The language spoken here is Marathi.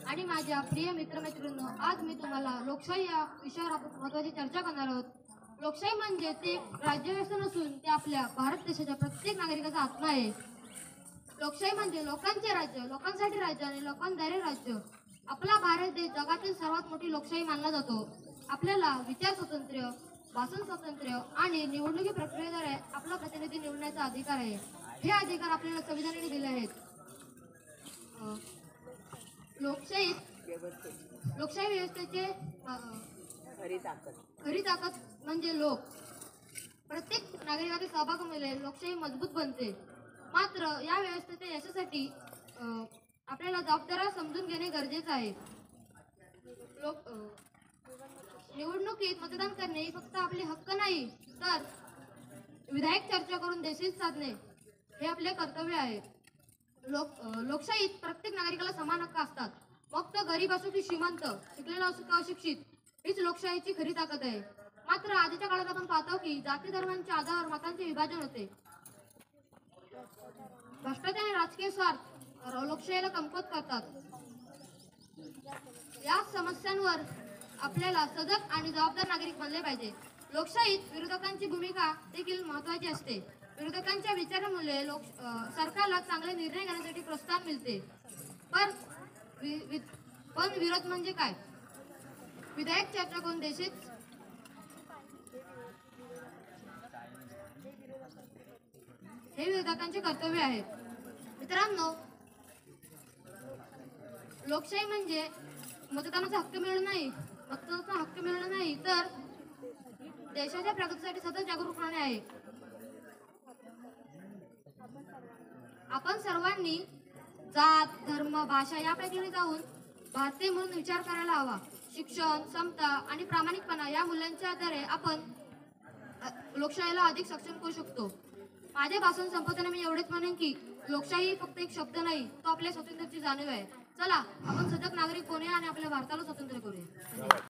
आणि माझ्या प्रिय मित्रमैत्रिणींनो, आज मी तुम्हाला लोकशाही या विषयावर आपण महत्त्वाची चर्चा करणार आहोत. लोकशाही म्हणजे ते राज्यव्यवस्था नसून ते आपल्या भारत देशाच्या प्रत्येक नागरिकाचा आत्मा आहे. लोकशाही म्हणजे लोकांचे राज्य, लोकांसाठी राज्य आणि लोकांद्वारे राज्य. आपला भारत देश जगातील सर्वात मोठी लोकशाही मानला जातो. आपल्याला विचार स्वातंत्र्य, भाषण स्वातंत्र्य आणि निवडणुकी प्रक्रियेद्वारे आपला प्रतिनिधी निवडण्याचा अधिकार आहे. हे अधिकार आपल्याला संविधानाने दिले आहेत. लोकशाही व्यवस्थेचे खरी ताकद म्हणजे लोक. प्रत्येक नागरिकाच्या सहभागामुळे लोकशाही मजबूत बनते. मात्र या व्यवस्थेच्या यशासाठी आपल्याला जबाबदाऱ्या समजून घेणे गरजेचे आहे. निवडणुकीत मतदान करणे ही फक्त आपले हक्क नाही, तर विधायक चर्चा करून देशहित साधणे हे आपले कर्तव्य आहे. लोकशाहीत प्रत्येक नागरिकाला समान हक्क असतात. मग तो गरीब असो की श्रीमंत, शिकलेला असो की अशिक्षित, हीच लोकशाहीची खरी ताकद आहे. मात्र आजच्या काळात आपण पाहतो की जाती धर्मांच्या आधारावर मतांचे विभाजन होते. भ्रष्टाचार आणि राजकीय स्वार्थ लोकशाहीला कमकुवत करतात. या समस्यांवर आपल्याला सजग आणि जबाबदार नागरिक बनले पाहिजे. लोकशाहीत विरोधकांची भूमिका देखील महत्त्वाची असते. विरोधकांच्या विचारामुळे सरकारला चांगले निर्णय घेण्यासाठी प्रोत्साहन मिळते. पण विरोध म्हणजे काय? विधायक चर्चा करून देशात हे विरोधकांचे कर्तव्य आहे. मित्रांनो, लोकशाही म्हणजे मतदानाचा हक्क मिळणं नाही, तर देशाच्या प्रगतीसाठी सतत जागरूक राहणे आहे. आपण सर्वांनी जात, धर्म, भाषा यापैकी जाऊन भारतीय म्हणून विचार करायला हवा. शिक्षण, समता आणि प्रामाणिकपणा या मूल्यांच्या आधारे आपण लोकशाहीला अधिक सक्षम करू शकतो. माझे भाषण संपवताना मी एवढेच म्हणेन की लोकशाही फक्त एक शब्द नाही, तो आपल्या स्वातंत्र्याची जाणीव आहे. चला, आपण सजग नागरिक बनूया आणि आपल्या भारताला स्वतंत्र करूया.